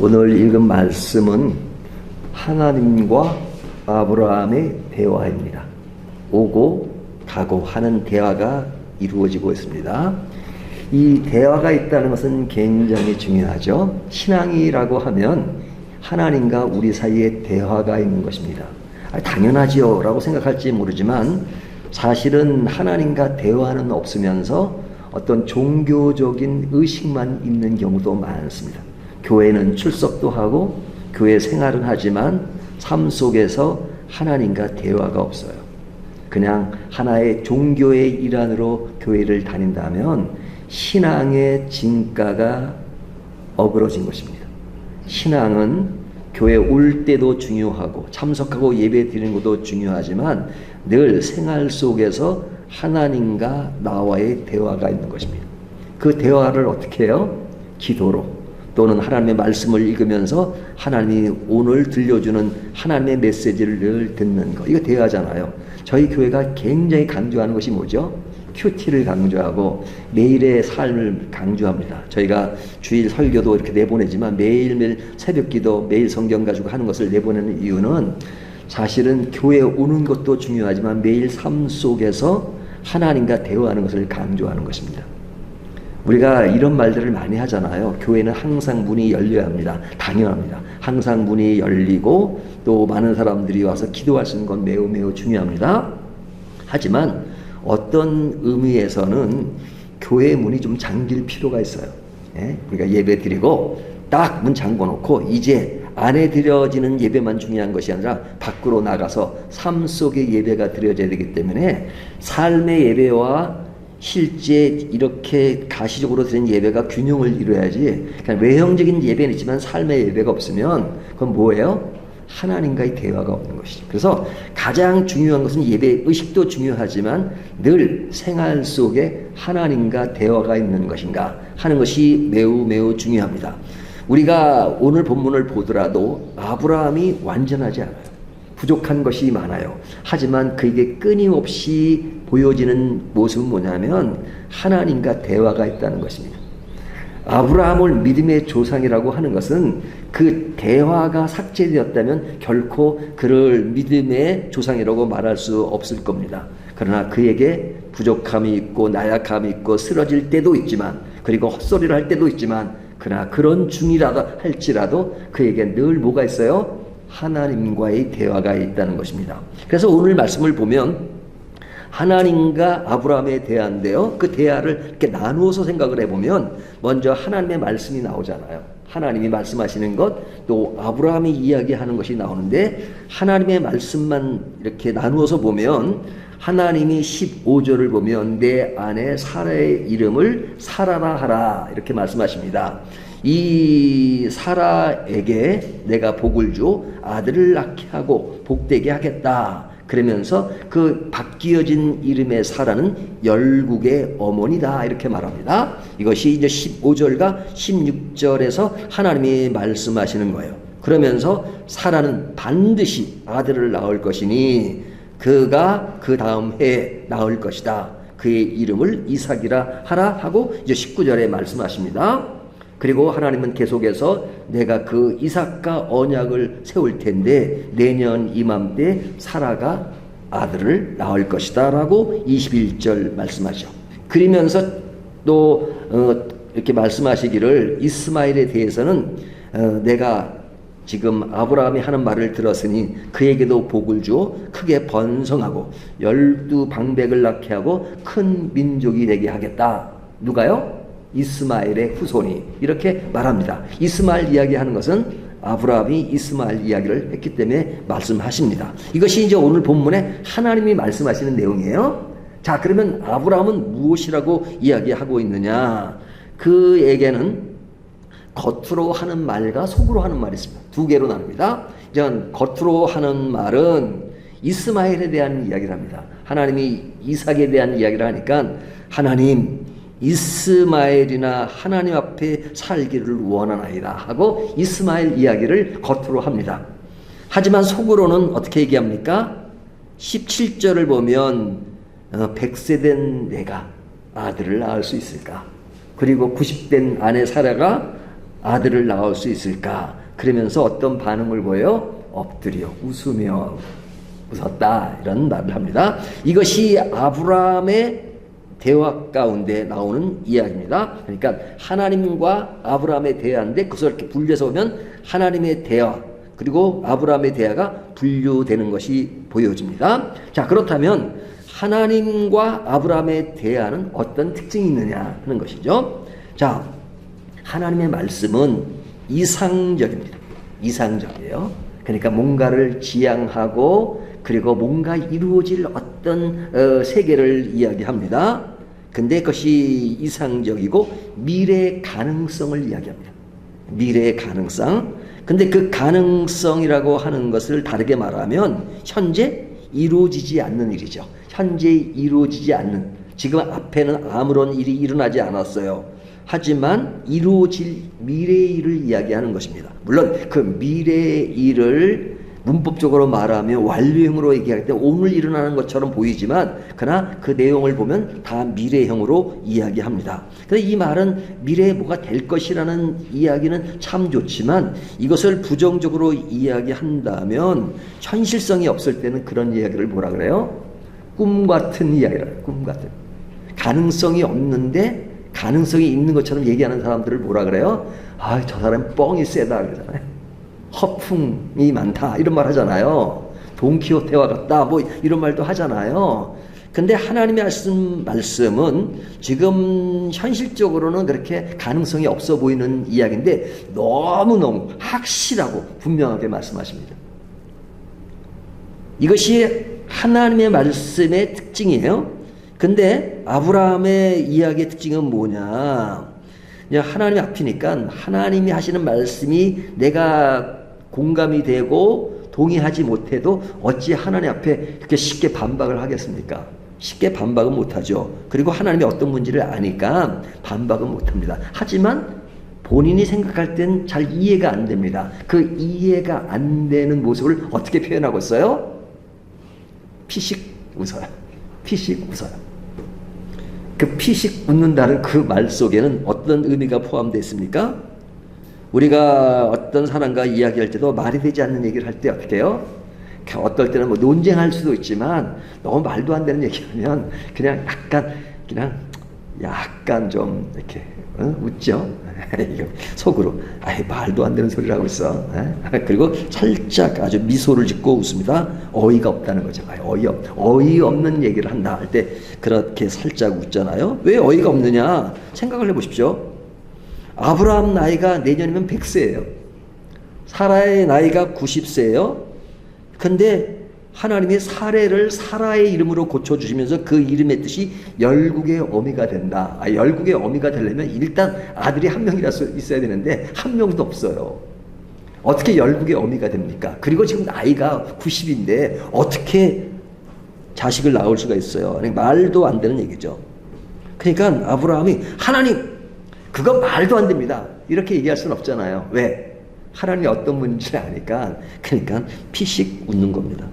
오늘 읽은 말씀은 하나님과 아브라함의 대화입니다. 오고 가고 하는 대화가 이루어지고 있습니다. 이 대화가 있다는 것은 굉장히 중요하죠. 신앙이라고 하면 하나님과 우리 사이에 대화가 있는 것입니다. 당연하지요 라고 생각할지 모르지만 사실은 하나님과 대화는 없으면서 어떤 종교적인 의식만 있는 경우도 많습니다. 교회는 출석도 하고 교회 생활은 하지만 삶 속에서 하나님과 대화가 없어요. 그냥 하나의 종교의 일환으로 교회를 다닌다면 신앙의 진가가 어그러진 것입니다. 신앙은 교회 올 때도 중요하고 참석하고 예배 드리는 것도 중요하지만 늘 생활 속에서 하나님과 나와의 대화가 있는 것입니다. 그 대화를 어떻게 해요? 기도로 또는 하나님의 말씀을 읽으면서 하나님이 오늘 들려주는 하나님의 메시지를 듣는 것. 이거 대화잖아요. 저희 교회가 굉장히 강조하는 것이 뭐죠? 큐티를 강조하고 매일의 삶을 강조합니다. 저희가 주일 설교도 이렇게 내보내지만 매일매일 새벽기도 매일 성경 가지고 하는 것을 내보내는 이유는 사실은 교회에 오는 것도 중요하지만 매일 삶 속에서 하나님과 대화하는 것을 강조하는 것입니다. 우리가 이런 말들을 많이 하잖아요. 교회는 항상 문이 열려야 합니다. 당연합니다. 항상 문이 열리고 또 많은 사람들이 와서 기도할 수 있는 건 매우 매우 중요합니다. 하지만 어떤 의미에서는 교회 문이 좀 잠길 필요가 있어요. 우리가 예배 드리고 딱 문 잠궈 놓고 이제 안에 드려지는 예배만 중요한 것이 아니라 밖으로 나가서 삶 속의 예배가 드려져야 되기 때문에 삶의 예배와 실제 이렇게 가시적으로 드리는 예배가 균형을 이루어야지 그냥 외형적인 예배는 있지만 삶의 예배가 없으면 그건 뭐예요? 하나님과의 대화가 없는 것이죠. 그래서 가장 중요한 것은 예배 의식도 중요하지만 늘 생활 속에 하나님과 대화가 있는 것인가 하는 것이 매우 매우 중요합니다. 우리가 오늘 본문을 보더라도 아브라함이 완전하지 않아요. 부족한 것이 많아요. 하지만 그에게 끊임없이 보여지는 모습은 뭐냐면 하나님과 대화가 있다는 것입니다. 아브라함을 믿음의 조상이라고 하는 것은 그 대화가 삭제되었다면 결코 그를 믿음의 조상이라고 말할 수 없을 겁니다. 그러나 그에게 부족함이 있고 나약함이 있고 쓰러질 때도 있지만 그리고 헛소리를 할 때도 있지만 그러나 그런 중이라도 할지라도 그에게 늘 뭐가 있어요? 하나님과의 대화가 있다는 것입니다. 그래서 오늘 말씀을 보면 하나님과 아브라함의 대화인데요. 그 대화를 이렇게 나누어서 생각을 해보면 먼저 하나님의 말씀이 나오잖아요. 하나님이 말씀하시는 것, 또 아브라함이 이야기하는 것이 나오는데 하나님의 말씀만 이렇게 나누어서 보면 하나님이 15절을 보면 내 아내 사라의 이름을 사라라 하라 이렇게 말씀하십니다. 이 사라에게 내가 복을 주 아들을 낳게 하고 복되게 하겠다. 그러면서 그 바뀌어진 이름의 사라는 열국의 어머니다 이렇게 말합니다. 이것이 이제 15절과 16절에서 하나님이 말씀하시는 거예요. 그러면서 사라는 반드시 아들을 낳을 것이니 그가 그 다음 해에 낳을 것이다. 그의 이름을 이삭이라 하라 하고 이제 19절에 말씀하십니다. 그리고 하나님은 계속해서 내가 그 이삭과 언약을 세울 텐데 내년 이맘때 사라가 아들을 낳을 것이다 라고 21절 말씀하죠. 그러면서 또 이렇게 말씀하시기를 이스마엘에 대해서는 내가 지금 아브라함이 하는 말을 들었으니 그에게도 복을 주어 크게 번성하고 12방백을 낳게 하고 큰 민족이 되게 하겠다. 누가요? 이스마엘의 후손이 이렇게 말합니다. 이스마엘 이야기하는 것은 아브라함이 이스마엘 이야기를 했기 때문에 말씀하십니다. 이것이 이제 오늘 본문에 하나님이 말씀하시는 내용이에요. 자, 그러면 아브라함은 무엇이라고 이야기하고 있느냐? 그에게는 겉으로 하는 말과 속으로 하는 말이 있습니다. 두 개로 나눕니다. 이제 겉으로 하는 말은 이스마엘에 대한 이야기를 합니다. 하나님이 이삭에 대한 이야기를 하니까 하나님 이스마엘이나 하나님 앞에 살기를 원하나이다 하고 이스마엘 이야기를 겉으로 합니다. 하지만 속으로는 어떻게 얘기합니까? 17절을 보면 100세 된 내가 아들을 낳을 수 있을까? 그리고 90된 아내 사라가 아들을 낳을 수 있을까? 그러면서 어떤 반응을 보여요? 엎드려 웃으며 웃었다, 이런 말을 합니다. 이것이 아브라함의 대화 가운데 나오는 이야기입니다. 그러니까 하나님과 아브라함의 대화인데 그것을 이렇게 분류해서 보면 하나님의 대화 그리고 아브라함의 대화가 분류되는 것이 보여집니다. 자, 그렇다면 하나님과 아브라함의 대화는 어떤 특징이 있느냐 하는 것이죠. 자, 하나님의 말씀은 이상적입니다. 이상적이에요. 그러니까 뭔가를 지향하고 그리고 뭔가 이루어질 어떤 세계를 이야기합니다. 근데 그것이 이상적이고 미래의 가능성을 이야기합니다. 미래의 가능성. 근데 그 가능성이라고 하는 것을 다르게 말하면 현재 이루어지지 않는 일이죠. 현재 이루어지지 않는, 지금 앞에는 아무런 일이 일어나지 않았어요. 하지만 이루어질 미래의 일을 이야기하는 것입니다. 물론 그 미래의 일을 문법적으로 말하면 완료형으로 얘기할 때 오늘 일어나는 것처럼 보이지만 그러나 그 내용을 보면 다 미래형으로 이야기합니다. 그래서 이 말은 미래에 뭐가 될 것이라는 이야기는 참 좋지만 이것을 부정적으로 이야기한다면 현실성이 없을 때는 그런 이야기를 뭐라 그래요? 꿈 같은 이야기를, 꿈 같은. 가능성이 없는데 가능성이 있는 것처럼 얘기하는 사람들을 뭐라 그래요? 아, 저 사람 뻥이 세다 그러잖아요. 허풍이 많다 이런 말 하잖아요. 돈키호테와 같다 뭐 이런 말도 하잖아요. 근데 하나님의 말씀은 지금 현실적으로는 그렇게 가능성이 없어 보이는 이야기인데 너무너무 확실하고 분명하게 말씀하십니다. 이것이 하나님의 말씀의 특징이에요. 근데 아브라함의 이야기의 특징은 뭐냐? 하나님 앞이니까 하나님이 하시는 말씀이 내가 공감이 되고 동의하지 못해도 어찌 하나님 앞에 그렇게 쉽게 반박을 하겠습니까? 쉽게 반박은 못하죠. 그리고 하나님이 어떤 문제를 아니까 반박은 못합니다. 하지만 본인이 생각할 땐 잘 이해가 안 됩니다. 그 이해가 안 되는 모습을 어떻게 표현하고 있어요? 피식 웃어요. 피식 웃어요. 그 피식 웃는다는 그 말 속에는 어떤 의미가 포함되어 있습니까? 우리가 어떤 사람과 이야기할 때도 말이 되지 않는 얘기를 할 때 어떻게 해요? 어떨 때는 뭐 논쟁할 수도 있지만 너무 말도 안 되는 얘기하면 그냥 약간 좀 이렇게 웃죠. 속으로 아이 말도 안 되는 소리를 하고 있어. 그리고 살짝 아주 미소를 짓고 웃습니다. 어이가 없다는 거죠. 어이없는 얘기를 한다 할 때 그렇게 살짝 웃잖아요. 왜 어이가 없느냐 생각을 해보십시오. 아브라함 나이가 내년이면 100세예요. 사라의 나이가 90세예요. 근데 하나님이 사례를 사라의 이름으로 고쳐주시면서 그 이름의 뜻이 열국의 어미가 된다. 열국의 어미가 되려면 일단 아들이 한 명이라도 있어야 되는데 한 명도 없어요. 어떻게 열국의 어미가 됩니까? 그리고 지금 나이가 90인데 어떻게 자식을 낳을 수가 있어요? 말도 안 되는 얘기죠. 그러니까 아브라함이 하나님 그거 말도 안 됩니다. 이렇게 얘기할 수는 없잖아요. 왜? 하나님이 어떤 분인지 아니까 그러니까 피식 웃는 겁니다.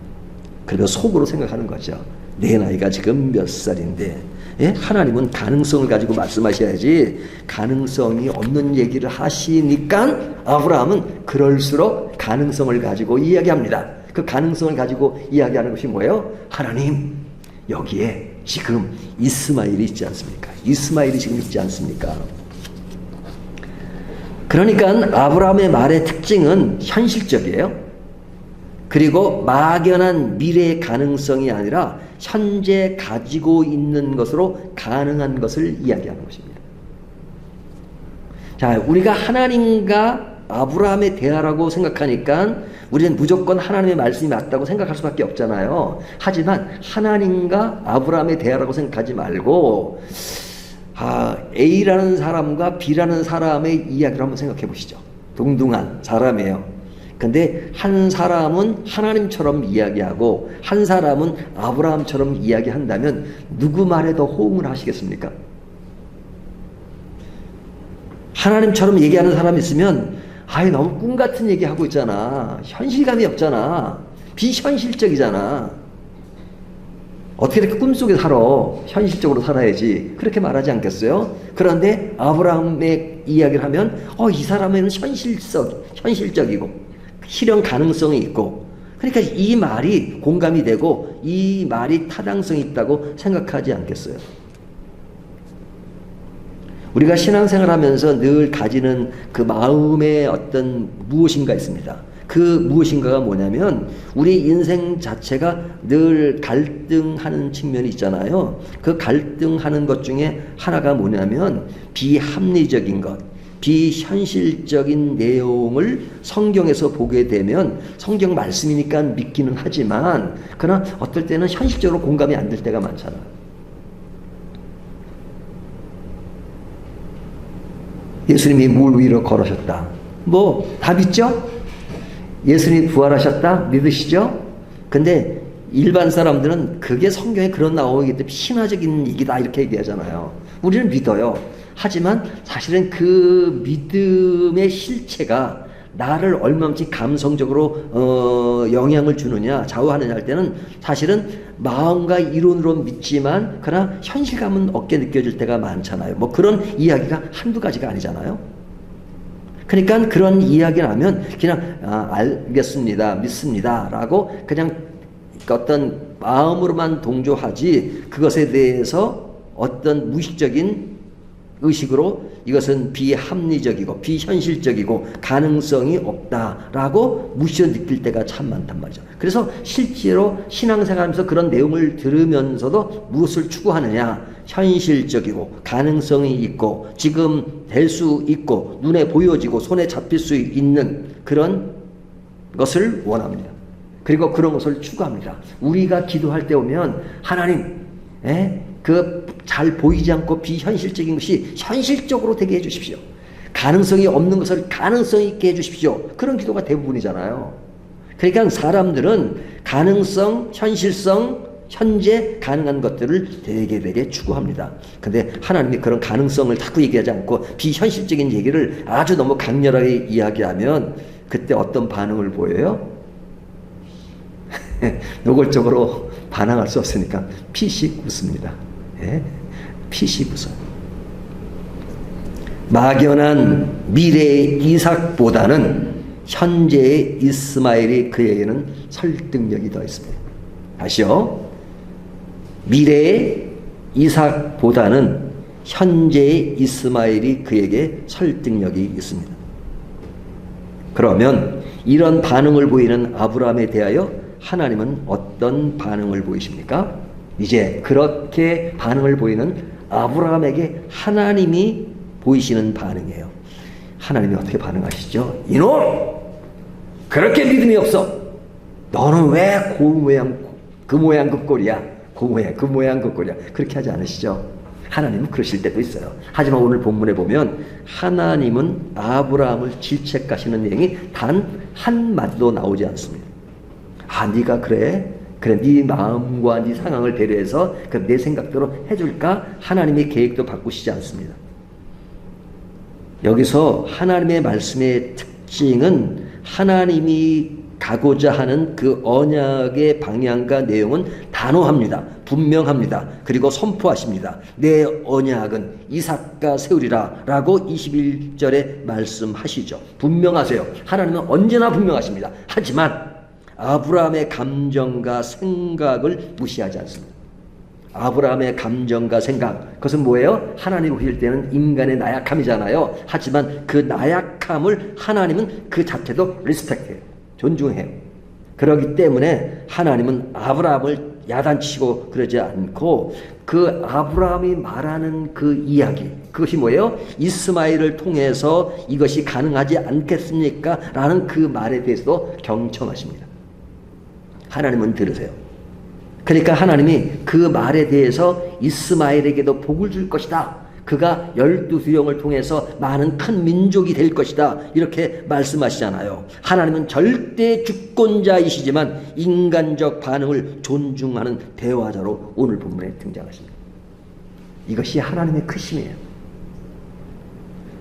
그리고 속으로 생각하는 거죠. 내 나이가 지금 몇 살인데 하나님은 가능성을 가지고 말씀하셔야지 가능성이 없는 얘기를 하시니까 아브라함은 그럴수록 가능성을 가지고 이야기합니다. 그 가능성을 가지고 이야기하는 것이 뭐예요? 하나님 여기에 지금 이스마엘이 있지 않습니까? 이스마엘이 지금 있지 않습니까? 그러니까 아브라함의 말의 특징은 현실적이에요. 그리고 막연한 미래의 가능성이 아니라 현재 가지고 있는 것으로 가능한 것을 이야기하는 것입니다. 자, 우리가 하나님과 아브라함의 대화라고 생각하니까 우리는 무조건 하나님의 말씀이 맞다고 생각할 수밖에 없잖아요. 하지만 하나님과 아브라함의 대화라고 생각하지 말고 A라는 사람과 B라는 사람의 이야기를 한번 생각해 보시죠. 동등한 사람이에요. 근데 한 사람은 하나님처럼 이야기하고 한 사람은 아브라함처럼 이야기한다면 누구 말에 더 호응을 하시겠습니까? 하나님처럼 얘기하는 사람이 있으면 너무 꿈 같은 얘기하고 있잖아. 현실감이 없잖아. 비현실적이잖아. 어떻게 이렇게 꿈속에 살아? 현실적으로 살아야지. 그렇게 말하지 않겠어요? 그런데 아브라함의 이야기를 하면 이 사람에는 현실적이고 실현 가능성이 있고, 그러니까 이 말이 공감이 되고 이 말이 타당성이 있다고 생각하지 않겠어요? 우리가 신앙생활 하면서 늘 가지는 그 마음의 어떤 무엇인가 있습니다. 그 무엇인가가 뭐냐면 우리 인생 자체가 늘 갈등하는 측면이 있잖아요. 그 갈등하는 것 중에 하나가 뭐냐면 비합리적인 것, 비현실적인 내용을 성경에서 보게 되면 성경 말씀이니까 믿기는 하지만 그러나 어떨 때는 현실적으로 공감이 안 될 때가 많잖아요. 예수님이 물 위로 걸으셨다. 뭐 답 있죠? 예수님이 부활하셨다? 믿으시죠? 근데 일반 사람들은 그게 성경에 그런 나오기 때문에 신화적인 얘기다 이렇게 얘기하잖아요. 우리는 믿어요. 하지만 사실은 그 믿음의 실체가 나를 얼마만큼 감성적으로 영향을 주느냐, 좌우하느냐 할 때는 사실은 마음과 이론으로 믿지만 그러나 현실감은 없게 느껴질 때가 많잖아요. 뭐 그런 이야기가 한두 가지가 아니잖아요. 그러니까 그런 이야기를 하면 그냥 알겠습니다, 믿습니다 라고 그냥 어떤 마음으로만 동조하지 그것에 대해서 어떤 무의식적인 의식으로 이것은 비합리적이고 비현실적이고 가능성이 없다라고 무시로 느낄 때가 참 많단 말이죠. 그래서 실제로 신앙생활하면서 그런 내용을 들으면서도 무엇을 추구하느냐, 현실적이고 가능성이 있고 지금 될 수 있고 눈에 보여지고 손에 잡힐 수 있는 그런 것을 원합니다. 그리고 그런 것을 추구합니다. 우리가 기도할 때 오면 하나님 그 잘 보이지 않고 비현실적인 것이 현실적으로 되게 해주십시오. 가능성이 없는 것을 가능성 있게 해주십시오. 그런 기도가 대부분이잖아요. 그러니까 사람들은 가능성, 현실성, 현재 가능한 것들을 되게 추구합니다. 근데 하나님이 그런 가능성을 자꾸 얘기하지 않고 비현실적인 얘기를 아주 너무 강렬하게 이야기하면 그때 어떤 반응을 보여요? 노골적으로 반항할 수 없으니까 피식 웃습니다. 피식 웃어요. 막연한 미래의 이삭보다는 현재의 이스마엘이 그에게는 설득력이 더 있습니다. 다시요. 미래의 이삭보다는 현재의 이스마엘이 그에게 설득력이 있습니다. 그러면 이런 반응을 보이는 아브라함에 대하여 하나님은 어떤 반응을 보이십니까? 이제 그렇게 반응을 보이는 아브라함에게 하나님이 보이시는 반응이에요. 하나님이 어떻게 반응하시죠? 이놈! 그렇게 믿음이 없어! 너는 왜 그 모양 그 꼴이야? 그 모양 그 꼴이야? 그렇게 하지 않으시죠? 하나님은 그러실 때도 있어요. 하지만 오늘 본문에 보면 하나님은 아브라함을 질책하시는 내용이 단 한마디도 나오지 않습니다. 네가 그래 네 마음과 네 상황을 배려해서 내 생각대로 해줄까? 하나님의 계획도 바꾸시지 않습니다. 여기서 하나님의 말씀의 특징은 하나님이 가고자 하는 그 언약의 방향과 내용은 단호합니다. 분명합니다. 그리고 선포하십니다. 내 언약은 이삭과 세우리라 라고 21절에 말씀하시죠. 분명하세요. 하나님은 언제나 분명하십니다. 하지만 아브라함의 감정과 생각을 무시하지 않습니다. 아브라함의 감정과 생각, 그것은 뭐예요? 하나님 보실 때는 인간의 나약함이잖아요. 하지만 그 나약함을 하나님은 그 자체도 리스펙해요. 존중해요. 그렇기 때문에 하나님은 아브라함을 야단치고 그러지 않고 그 아브라함이 말하는 그 이야기, 그것이 뭐예요? 이스마엘을 통해서 이것이 가능하지 않겠습니까? 라는 그 말에 대해서도 경청하십니다. 하나님은 들으세요. 그러니까 하나님이 그 말에 대해서 이스마엘에게도 복을 줄 것이다. 그가 12수령을 통해서 많은 큰 민족이 될 것이다. 이렇게 말씀하시잖아요. 하나님은 절대 주권자이시지만 인간적 반응을 존중하는 대화자로 오늘 본문에 등장하십니다. 이것이 하나님의 크심이에요.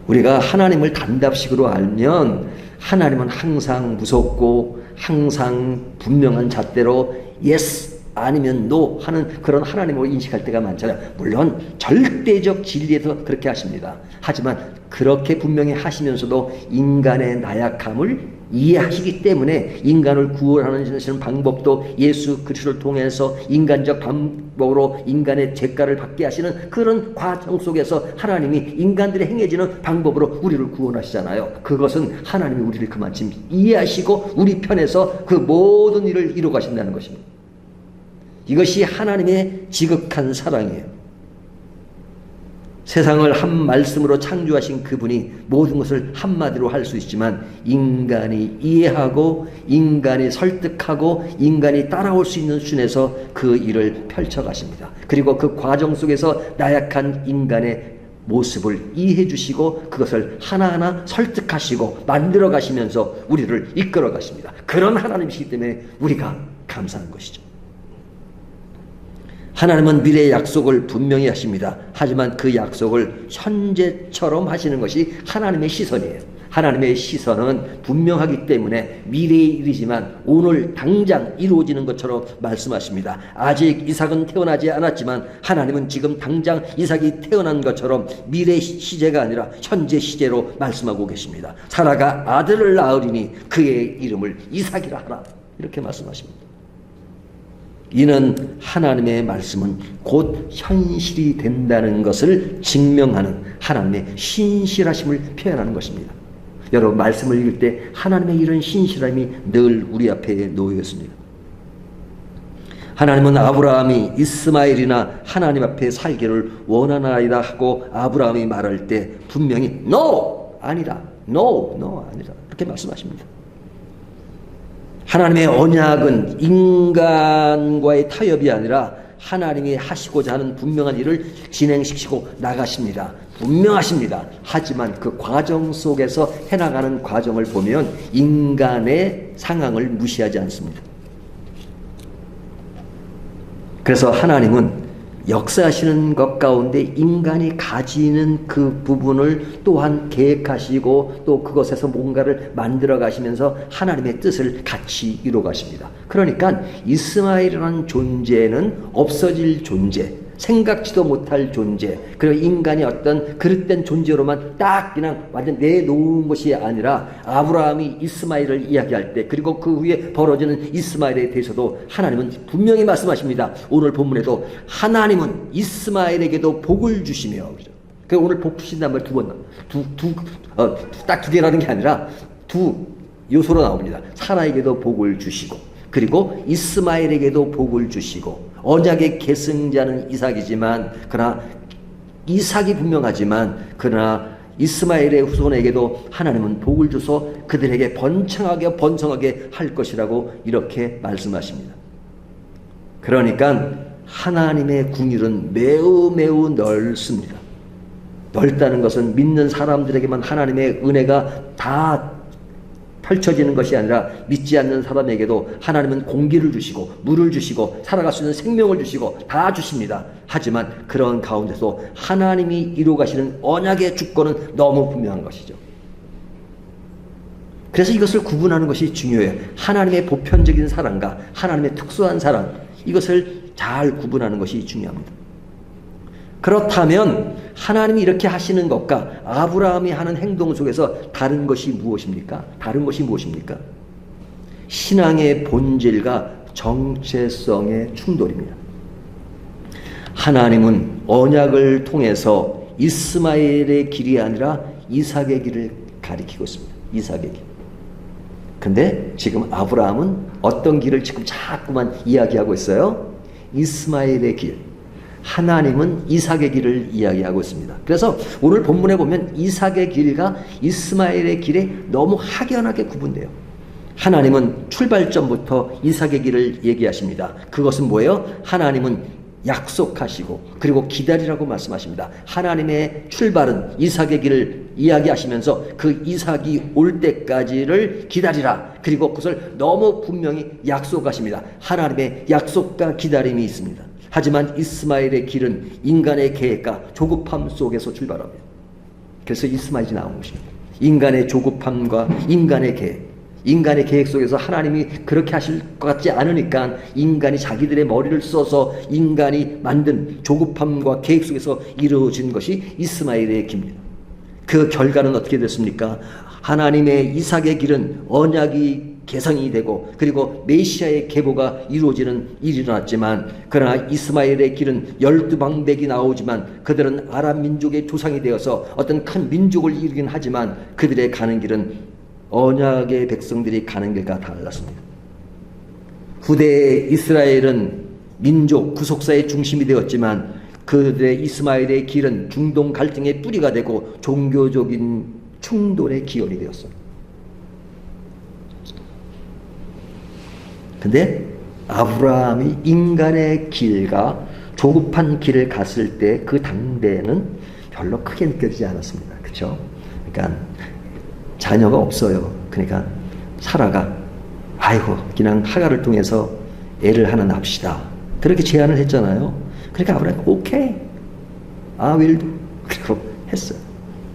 우리가 하나님을 단답식으로 알면 하나님은 항상 무섭고 항상 분명한 잣대로 yes, 아니면 노 하는 그런 하나님으로 인식할 때가 많잖아요. 물론 절대적 진리에서 그렇게 하십니다. 하지만 그렇게 분명히 하시면서도 인간의 나약함을 이해하시기 때문에 인간을 구원하는 방법도 예수 그리스도를 통해서 인간적 방법으로 인간의 죄가를 받게 하시는 그런 과정 속에서 하나님이 인간들의 행해지는 방법으로 우리를 구원하시잖아요. 그것은 하나님이 우리를 그만큼 이해하시고 우리 편에서 그 모든 일을 이루어 가신다는 것입니다. 이것이 하나님의 지극한 사랑이에요. 세상을 한 말씀으로 창조하신 그분이 모든 것을 한마디로 할 수 있지만 인간이 이해하고 인간이 설득하고 인간이 따라올 수 있는 수준에서 그 일을 펼쳐가십니다. 그리고 그 과정 속에서 나약한 인간의 모습을 이해해 주시고 그것을 하나하나 설득하시고 만들어 가시면서 우리를 이끌어 가십니다. 그런 하나님이시기 때문에 우리가 감사한 것이죠. 하나님은 미래의 약속을 분명히 하십니다. 하지만 그 약속을 현재처럼 하시는 것이 하나님의 시선이에요. 하나님의 시선은 분명하기 때문에 미래의 일이지만 오늘 당장 이루어지는 것처럼 말씀하십니다. 아직 이삭은 태어나지 않았지만 하나님은 지금 당장 이삭이 태어난 것처럼 미래 시제가 아니라 현재 시제로 말씀하고 계십니다. 사라가 아들을 낳으리니 그의 이름을 이삭이라 하라, 이렇게 말씀하십니다. 이는 하나님의 말씀은 곧 현실이 된다는 것을 증명하는 하나님의 신실하심을 표현하는 것입니다. 여러분, 말씀을 읽을 때 하나님의 이런 신실함이 늘 우리 앞에 놓여 있습니다. 하나님은 아브라함이 이스마엘이나 하나님 앞에 살기를 원하나이다 하고 아브라함이 말할 때 분명히 No! 아니다. No! 아니다. 이렇게 말씀하십니다. 하나님의 언약은 인간과의 타협이 아니라 하나님이 하시고자 하는 분명한 일을 진행시키고 나가십니다. 분명하십니다. 하지만 그 과정 속에서 해나가는 과정을 보면 인간의 상황을 무시하지 않습니다. 그래서 하나님은 역사하시는 것 가운데 인간이 가지는 그 부분을 또한 계획하시고 또 그것에서 뭔가를 만들어 가시면서 하나님의 뜻을 같이 이루어 가십니다. 그러니까 이스마엘이라는 존재는 없어질 존재, 생각지도 못할 존재, 그리고 인간이 어떤 그릇된 존재로만 딱 그냥 완전 내놓은 것이 아니라 아브라함이 이스마엘을 이야기할 때 그리고 그 후에 벌어지는 이스마엘에 대해서도 하나님은 분명히 말씀하십니다. 오늘 본문에도 하나님은 이스마엘에게도 복을 주시며, 그 오늘 복 주신다는 말 딱 두 개라는 게 아니라 두 요소로 나옵니다. 사라에게도 복을 주시고 그리고 이스마엘에게도 복을 주시고, 언약의 계승자는 이삭이지만 그러나 이삭이 분명하지만 그러나 이스마엘의 후손에게도 하나님은 복을 주소 그들에게 번성하게 할 것이라고 이렇게 말씀하십니다. 그러니까 하나님의 궁율은 매우 넓습니다. 넓다는 것은 믿는 사람들에게만 하나님의 은혜가 다 펼쳐지는 것이 아니라 믿지 않는 사람에게도 하나님은 공기를 주시고 물을 주시고 살아갈 수 있는 생명을 주시고 다 주십니다. 하지만 그런 가운데서 하나님이 이루어 가시는 언약의 주권은 너무 분명한 것이죠. 그래서 이것을 구분하는 것이 중요해요. 하나님의 보편적인 사랑과 하나님의 특수한 사랑, 이것을 잘 구분하는 것이 중요합니다. 그렇다면 하나님이 이렇게 하시는 것과 아브라함이 하는 행동 속에서 다른 것이 무엇입니까? 신앙의 본질과 정체성의 충돌입니다. 하나님은 언약을 통해서 이스마엘의 길이 아니라 이삭의 길을 가리키고 있습니다. 이삭의 길. 근데 지금 아브라함은 어떤 길을 지금 자꾸만 이야기하고 있어요? 이스마엘의 길. 하나님은 이삭의 길을 이야기하고 있습니다. 그래서 오늘 본문에 보면 이삭의 길과 이스마엘의 길에 너무 확연하게 구분돼요. 하나님은 출발점부터 이삭의 길을 얘기하십니다. 그것은 뭐예요? 하나님은 약속하시고 그리고 기다리라고 말씀하십니다. 하나님의 출발은 이삭의 길을 이야기하시면서 그 이삭이 올 때까지를 기다리라. 그리고 그것을 너무 분명히 약속하십니다. 하나님의 약속과 기다림이 있습니다. 하지만 이스마엘의 길은 인간의 계획과 조급함 속에서 출발합니다. 그래서 이스마엘이 나온 것입니다. 인간의 조급함과 인간의 계획, 인간의 계획 속에서 하나님이 그렇게 하실 것 같지 않으니까 인간이 자기들의 머리를 써서 인간이 만든 조급함과 계획 속에서 이루어진 것이 이스마엘의 길입니다. 그 결과는 어떻게 됐습니까? 하나님의 이삭의 길은 언약이 개성이 되고 그리고 메시아의 계보가 이루어지는 일이 일어났지만, 그러나 이스마엘의 길은 12방백이 나오지만 그들은 아람 민족의 조상이 되어서 어떤 큰 민족을 이루긴 하지만 그들의 가는 길은 언약의 백성들이 가는 길과 달랐습니다. 후대 이스라엘은 민족 구속사의 중심이 되었지만 그들의 이스마엘의 길은 중동 갈등의 뿌리가 되고 종교적인 충돌의 기원이 되었습니다. 근데 아브라함이 인간의 길과 조급한 길을 갔을 때 그 당대에는 별로 크게 느껴지지 않았습니다. 그렇죠? 그러니까 자녀가 없어요. 그러니까 사라가 아이고 그냥 하가를 통해서 애를 하나 납시다, 그렇게 제안을 했잖아요. 그러니까 아브라함이 오케이, will do, 그리고 했어요.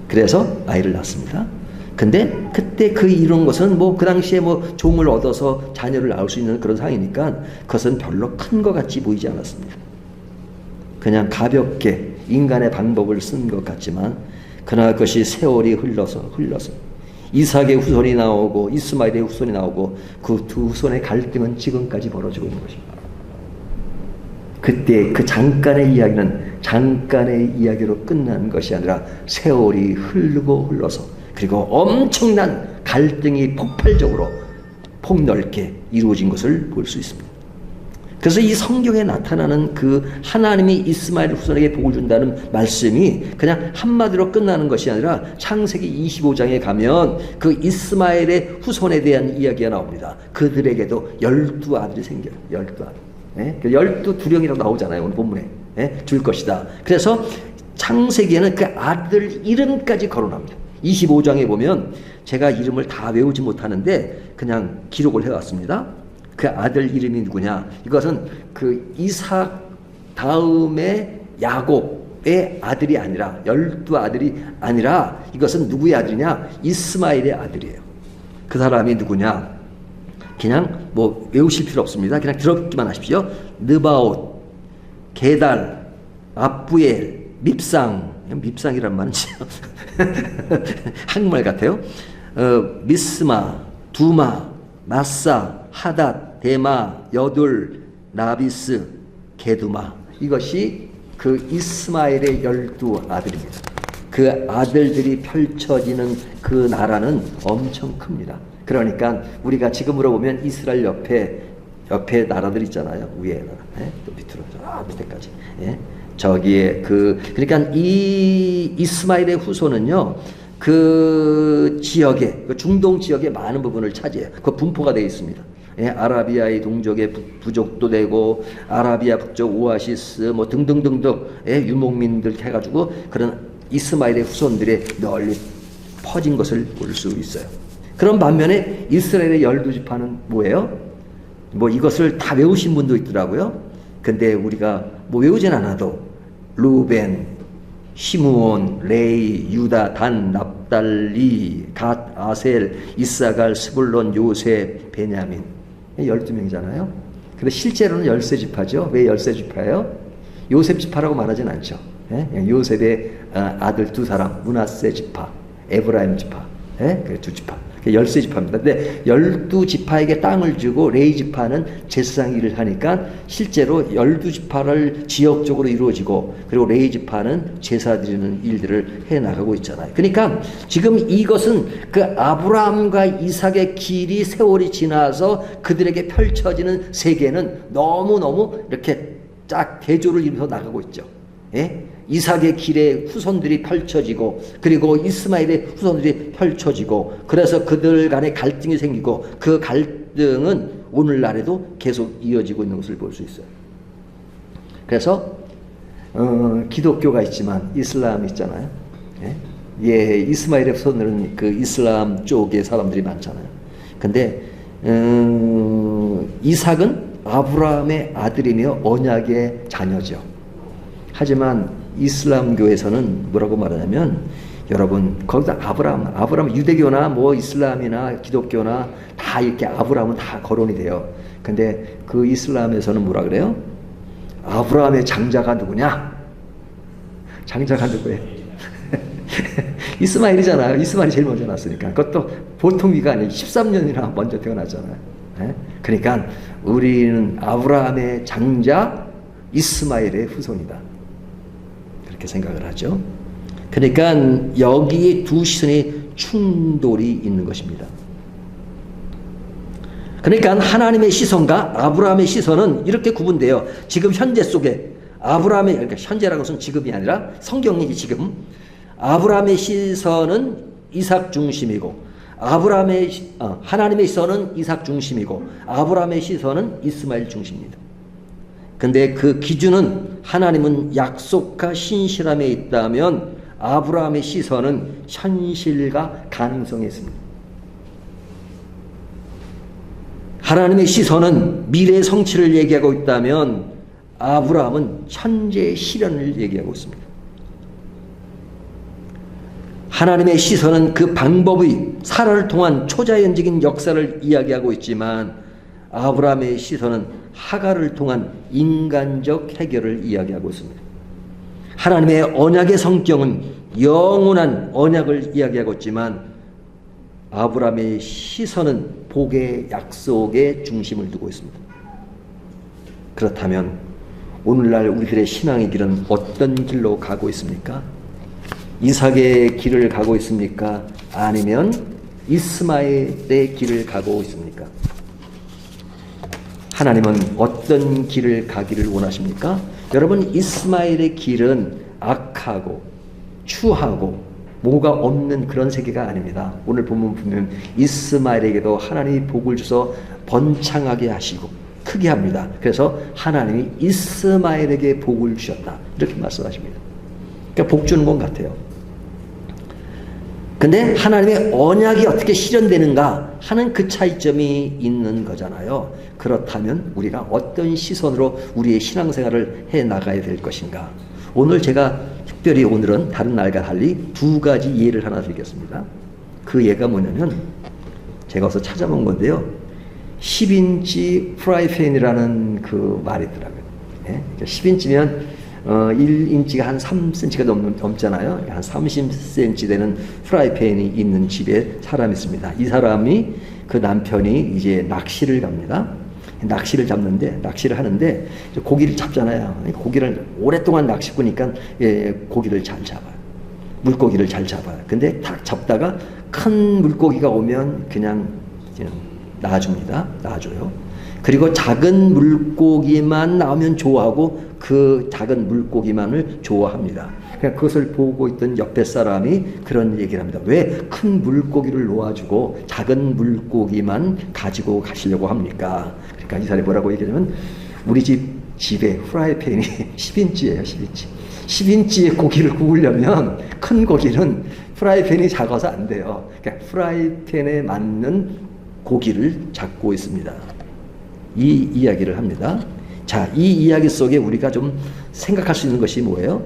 그래서 아이를 낳습니다. 근데 그때 그 이룬 것은 뭐 그 당시에 뭐 종을 얻어서 자녀를 낳을 수 있는 그런 상황이니까 그것은 별로 큰 것 같이 보이지 않았습니다. 그냥 가볍게 인간의 방법을 쓴 것 같지만, 그러나 그것이 세월이 흘러서 이삭의 후손이 나오고 이스마엘의 후손이 나오고 그 두 후손의 갈등은 지금까지 벌어지고 있는 것입니다. 그때 그 잠깐의 이야기는 잠깐의 이야기로 끝난 것이 아니라 세월이 흘러서 그리고 엄청난 갈등이 폭발적으로 폭넓게 이루어진 것을 볼 수 있습니다. 그래서 이 성경에 나타나는 그 하나님이 이스마엘 후손에게 복을 준다는 말씀이 그냥 한마디로 끝나는 것이 아니라 창세기 25장에 가면 그 이스마엘의 후손에 대한 이야기가 나옵니다. 그들에게도 12아들이 생겨요. 12아들. 12두령이라고 나오잖아요. 오늘 본문에. 줄 것이다. 그래서 창세기에는 그 아들 이름까지 거론합니다. 25장에 보면 제가 이름을 다 외우지 못하는데 그냥 기록을 해왔습니다. 그 아들 이름이 누구냐? 이것은 그 이삭 다음에 야곱의 아들이 아니라 12아들이 아니라 이것은 누구의 아들이냐? 이스마엘의 아들이에요. 그 사람이 누구냐? 그냥 뭐 외우실 필요 없습니다. 그냥 들었기만 하십시오. 느바옷, 게달, 압부엘, 밉상이란 말은 한국말 같아요. 미스마, 두마, 마사, 하닷, 데마, 여둘, 나비스, 게두마. 이것이 그 이스마엘의 12아들입니다. 그 아들들이 펼쳐지는 그 나라는 엄청 큽니다. 그러니까 우리가 지금으로 보면 이스라엘 옆에 나라들 있잖아요. 위에 나라, 또 밑으로 밑에까지. 저기에 그러니까 이 이스마엘의 후손은요, 그 지역에, 그 중동 지역의 많은 부분을 차지해요. 그 분포가 되어 있습니다. 아라비아의 동족의 부족도 되고, 아라비아 북쪽 오아시스, 뭐 등등등등, 유목민들 해가지고 그런 이스마엘의 후손들의 널리 퍼진 것을 볼 수 있어요. 그런 반면에 이스라엘의 12지파는 뭐예요? 뭐 이것을 다 외우신 분도 있더라고요. 근데 우리가 뭐 외우진 않아도 루벤, 시므온, 레이, 유다, 단, 납달리, 갓, 아셀, 이사갈, 스불론, 요셉, 베냐민, 12명이잖아요. 근데 실제로는 13지파죠. 왜 13지파예요? 요셉 지파라고 말하진 않죠. 요셉의 아들 두 사람, 므낫세 지파, 에브라임 지파, 그 두 지파, 13지파입니다. 근데 12지파에게 땅을 주고 레이 지파는 제사장 일을 하니까 실제로 12지파를 지역적으로 이루어지고, 그리고 레이 지파는 제사 드리는 일들을 해나가고 있잖아요. 그러니까 지금 이것은 그 아브라함과 이삭의 길이 세월이 지나서 그들에게 펼쳐지는 세계는 너무너무 이렇게 쫙 대조를 이루면서 나가고 있죠. 이삭의 길에 후손들이 펼쳐지고, 그리고 이스마엘의 후손들이 펼쳐지고, 그래서 그들 간에 갈등이 생기고, 그 갈등은 오늘날에도 계속 이어지고 있는 것을 볼 수 있어요. 그래서 기독교가 있지만 이슬람이 있잖아요. 이스마엘의 후손들은 그 이슬람 쪽의 사람들이 많잖아요. 근데 이삭은 아브라함의 아들이며 언약의 자녀죠. 하지만 이슬람교에서는 뭐라고 말하냐면 여러분 거기다 아브라함 유대교나 뭐 이슬람이나 기독교나 다 이렇게 아브라함은 다 거론이 돼요. 근데 그 이슬람에서는 뭐라 그래요? 아브라함의 장자가 누구냐? 장자가 누구예요? 이스마엘이잖아요. 이스마엘이 제일 먼저 났으니까. 그것도 보통 위가 아니에요. 13년이나 먼저 태어났잖아요. 네? 그러니까 우리는 아브라함의 장자 이스마엘의 후손이다. 그렇게 생각을 하죠. 그러니까 여기에 두 시선의 충돌이 있는 것입니다. 그러니까 하나님의 시선과 아브라함의 시선은 이렇게 구분돼요. 지금 현재 속에 아브라함의, 그러니까 현재라는 것은 지금이 아니라 성경이 지금, 아브라함의 시선은 이삭 중심이고 하나님의 시선은 이삭 중심이고 아브라함의 시선은 이스마엘 중심입니다. 근데 그 기준은 하나님은 약속과 신실함에 있다면 아브라함의 시선은 현실과 가능성에 있습니다. 하나님의 시선은 미래 성취를 얘기하고 있다면 아브라함은 현재 실현을 얘기하고 있습니다. 하나님의 시선은 그 방법의 사라를 통한 초자연적인 역사를 이야기하고 있지만 아브라함의 시선은 하갈을 통한 인간적 해결을 이야기하고 있습니다. 하나님의 언약의 성격은 영원한 언약을 이야기하고 있지만 아브라함의 시선은 복의 약속에 중심을 두고 있습니다. 그렇다면 오늘날 우리들의 신앙의 길은 어떤 길로 가고 있습니까? 이삭의 길을 가고 있습니까? 아니면 이스마엘의 길을 가고 있습니까? 하나님은 어떤 길을 가기를 원하십니까? 여러분, 이스마엘의 길은 악하고 추하고 뭐가 없는 그런 세계가 아닙니다. 오늘 본문 보면 이스마엘에게도 하나님이 복을 주셔서 번창하게 하시고 크게 합니다. 그래서 하나님이 이스마엘에게 복을 주셨다, 이렇게 말씀하십니다. 그러니까 복 주는 것 같아요. 근데 하나님의 언약이 어떻게 실현되는가 하는 그 차이점이 있는 거잖아요. 그렇다면 우리가 어떤 시선으로 우리의 신앙생활을 해나가야 될 것인가. 오늘 제가 특별히 오늘은 다른 날과 달리 두 가지 예를 하나 드리겠습니다. 그 예가 뭐냐면 제가 어서 찾아본 건데요. 10인치 프라이팬이라는 그 말이 있더라고요. 네? 10인치면 1인치가 한 3cm가 넘잖아요. 한 30cm 되는 프라이팬이 있는 집에 사람이 있습니다. 이 사람이, 그 남편이 이제 낚시를 갑니다. 낚시를 하는데 고기를 잡잖아요. 고기를 오랫동안 낚시꾼이니까 고기를 잘 잡아요. 물고기를 잘 잡아요. 근데 딱 잡다가 큰 물고기가 오면 그냥 놔줘요. 그리고 작은 물고기만 나오면 좋아하고 그 작은 물고기만을 좋아합니다. 그러니까 그것을 보고 있던 옆에 사람이 그런 얘기를 합니다. 왜 큰 물고기를 놓아주고 작은 물고기만 가지고 가시려고 합니까? 그러니까 이 사람이 뭐라고 얘기하냐면 우리 집에 프라이팬이 10인치예요. 10인치. 10인치의 고기를 구우려면 큰 고기는 프라이팬이 작아서 안 돼요. 그러니까 프라이팬에 맞는 고기를 잡고 있습니다. 이 이야기를 합니다. 자, 이 이야기 속에 우리가 좀 생각할 수 있는 것이 뭐예요?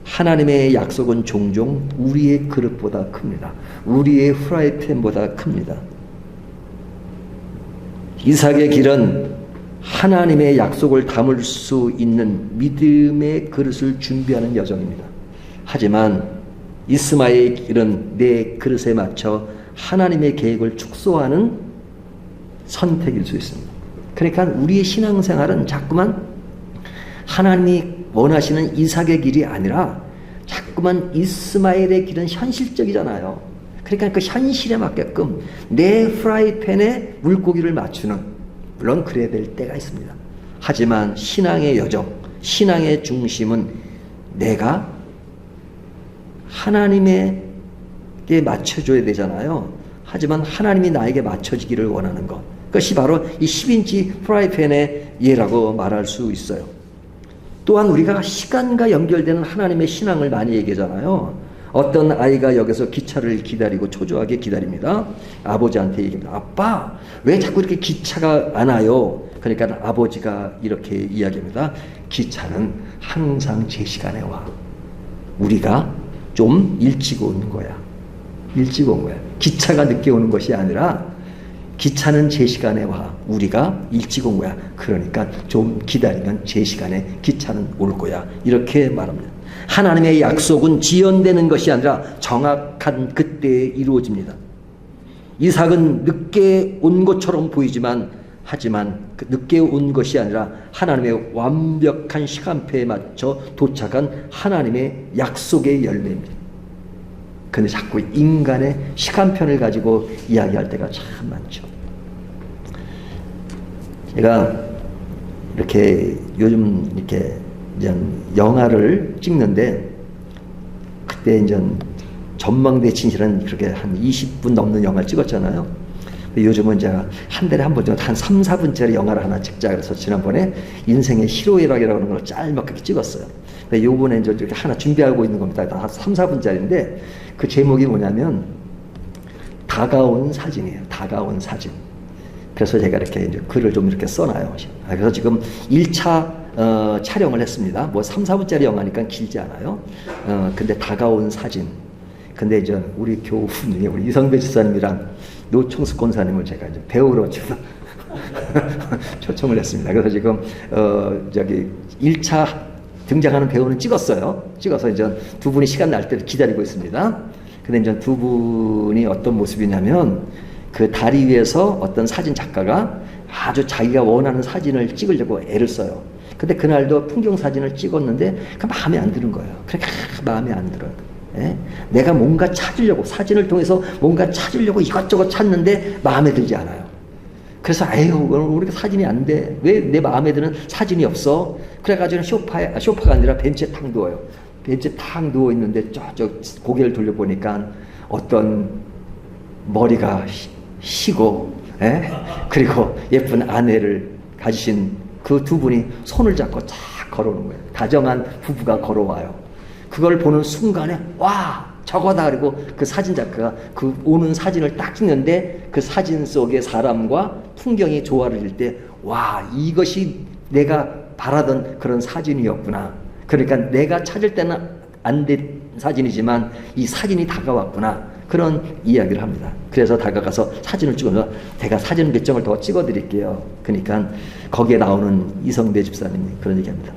하나님의 약속은 종종 우리의 그릇보다 큽니다. 우리의 프라이팬보다 큽니다. 이삭의 길은 하나님의 약속을 담을 수 있는 믿음의 그릇을 준비하는 여정입니다. 하지만 이스마엘의 길은 내 그릇에 맞춰 하나님의 계획을 축소하는 선택일 수 있습니다. 그러니까 우리의 신앙생활은 자꾸만 하나님이 원하시는 이삭의 길이 아니라 자꾸만 이스마엘의 길은 현실적이잖아요. 그러니까 그 현실에 맞게끔 내 프라이팬에 물고기를 맞추는, 물론 그래야 될 때가 있습니다. 하지만 신앙의 여정, 신앙의 중심은 내가 하나님에게 맞춰줘야 되잖아요. 하지만 하나님이 나에게 맞춰지기를 원하는 것, 그것이 바로 이 10인치 프라이팬의 예라고 말할 수 있어요. 또한 우리가 시간과 연결되는 하나님의 신앙을 많이 얘기하잖아요. 어떤 아이가 여기서 기차를 기다리고 초조하게 기다립니다. 아버지한테 얘기합니다. 아빠, 왜 자꾸 이렇게 기차가 안 와요? 그러니까 아버지가 이렇게 이야기합니다. 기차는 항상 제 시간에 와. 우리가 좀 일찍 오는 거야. 일찍 온 거야. 기차가 늦게 오는 것이 아니라 기차는 제 시간에 와. 우리가 일찍 온 거야. 그러니까 좀 기다리면 제 시간에 기차는 올 거야. 이렇게 말합니다. 하나님의 약속은 지연되는 것이 아니라 정확한 그때에 이루어집니다. 이삭은 늦게 온 것처럼 보이지만 하지만 그 늦게 온 것이 아니라 하나님의 완벽한 시간표에 맞춰 도착한 하나님의 약속의 열매입니다. 근데 자꾸 인간의 시간편을 가지고 이야기할 때가 참 많죠. 제가 이렇게 요즘 이렇게 이제 영화를 찍는데 그때 이제 전망대 진실은 그렇게 한 20분 넘는 영화를 찍었잖아요. 요즘은 제가 한 달에 한 번 정도 한 3, 4분짜리 영화를 하나 찍자 그래서 지난번에 인생의 희로애락이라고 하는 걸 짤막하게 찍었어요. 요번에 이제 이렇게 하나 준비하고 있는 겁니다. 한 3, 4분짜리인데 그 제목이 뭐냐면 다가온 사진이에요. 다가온 사진. 그래서 제가 이렇게 이제 글을 좀 이렇게 써놔요. 그래서 지금 1차 촬영을 했습니다. 뭐 3, 4분짜리 영화니까 길지 않아요. 근데 다가온 사진. 근데 이제 우리 교우분이 우리 이성배 집사님이랑 노총수 권사님을 제가 이제 배우로 지금 초청을 했습니다. 그래서 지금 저기 1차 등장하는 배우는 찍었어요. 찍어서 이제 두 분이 시간 날 때를 기다리고 있습니다. 근데 이제 두 분이 어떤 모습이냐면 그 다리 위에서 어떤 사진 작가가 아주 자기가 원하는 사진을 찍으려고 애를 써요. 근데 그날도 풍경 사진을 찍었는데 그 마음에 안 드는 거예요. 그러니까 마음에 안 들어요. 예? 내가 뭔가 찾으려고 사진을 통해서 뭔가 찾으려고 이것저것 찾는데 마음에 들지 않아요. 그래서 아유 우리가 사진이 안 돼. 왜 내 마음에 드는 사진이 없어? 그래가지고 소파가 아니라 벤치에 탁 누워요. 벤치에 탁 누워 있는데 저쪽 고개를 돌려보니까 어떤 머리가 희고 예? 그리고 예쁜 아내를 가지신 그 두 분이 손을 잡고 쫙 걸어오는 거예요. 다정한 부부가 걸어와요. 그걸 보는 순간에 와 저거다. 그리고 그 사진 작가가 그 오는 사진을 딱 찍는데 그 사진 속의 사람과 풍경이 조화를 질 때 와 이것이 내가 바라던 그런 사진이었구나. 그러니까 내가 찾을 때는 안 된 사진이지만 이 사진이 다가왔구나. 그런 이야기를 합니다. 그래서 다가가서 사진을 찍어서 제가 사진 몇 장을 더 찍어드릴게요. 그러니까 거기에 나오는 이성배 집사님이 그런 얘기합니다.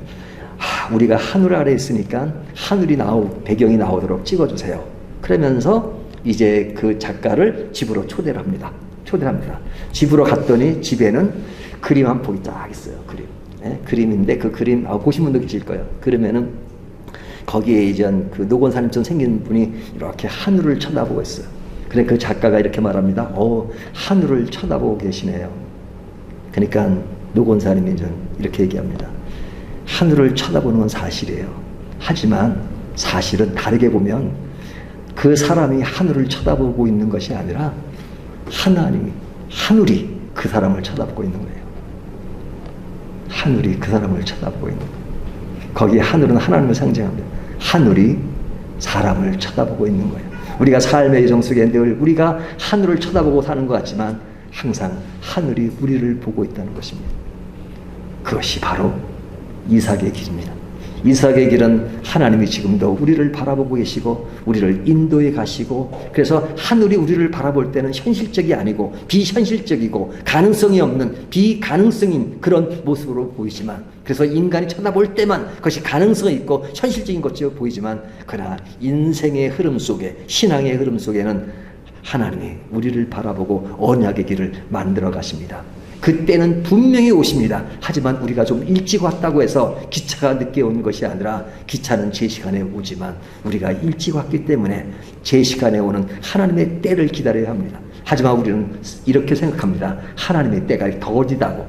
우리가 하늘 아래 있으니까 하늘이 배경이 나오도록 찍어주세요. 그러면서 이제 그 작가를 집으로 초대를 합니다. 집으로 갔더니 집에는 그림 한 폭이 쫙 있어요. 그림인데 그 그림 보신 분도 계실 거예요. 그러면은 거기에 이제 그 노건사님처럼 생긴 분이 이렇게 하늘을 쳐다보고 있어요. 그래 그 작가가 이렇게 말합니다. 하늘을 쳐다보고 계시네요. 그러니까 노건사님이 이제 이렇게 얘기합니다. 하늘을 쳐다보는 건 사실이에요. 하지만 사실은 다르게 보면 그 사람이 하늘을 쳐다보고 있는 것이 아니라 하늘이 그 사람을 쳐다보고 있는 거예요. 하늘이 그 사람을 쳐다보고 있는 거예요. 거기에 하늘은 하나님을 상징합니다. 하늘이 사람을 쳐다보고 있는 거예요. 우리가 삶의 여정 속에 늘 우리가 하늘을 쳐다보고 사는 것 같지만 항상 하늘이 우리를 보고 있다는 것입니다. 그것이 바로 이삭의 길입니다. 이삭의 길은 하나님이 지금도 우리를 바라보고 계시고 우리를 인도해 가시고 그래서 하늘이 우리를 바라볼 때는 현실적이 아니고 비현실적이고 가능성이 없는 비가능성인 그런 모습으로 보이지만 그래서 인간이 쳐다볼 때만 그것이 가능성이 있고 현실적인 것처럼 보이지만 그러나 인생의 흐름 속에 신앙의 흐름 속에는 하나님이 우리를 바라보고 언약의 길을 만들어 가십니다. 그때는 분명히 오십니다. 하지만 우리가 좀 일찍 왔다고 해서 기차가 늦게 온 것이 아니라 기차는 제 시간에 오지만 우리가 일찍 왔기 때문에 제 시간에 오는 하나님의 때를 기다려야 합니다. 하지만 우리는 이렇게 생각합니다. 하나님의 때가 더디다고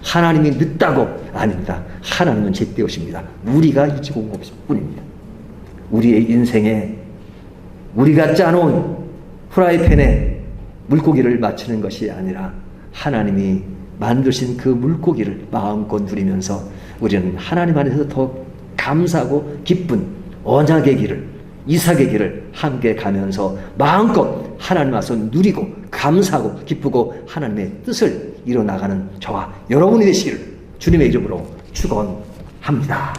하나님이 늦다고 아닙니다. 하나님은 제때 오십니다. 우리가 일찍 온 것뿐입니다. 우리의 인생에 우리가 짜놓은 프라이팬에 물고기를 맞추는 것이 아니라 하나님이 만드신 그 물고기를 마음껏 누리면서 우리는 하나님 안에서 더 감사하고 기쁜 언약의 길을 이삭의 길을 함께 가면서 마음껏 하나님 앞에서 누리고 감사하고 기쁘고 하나님의 뜻을 이뤄나가는 저와 여러분이 되시기를 주님의 이름으로 축원합니다.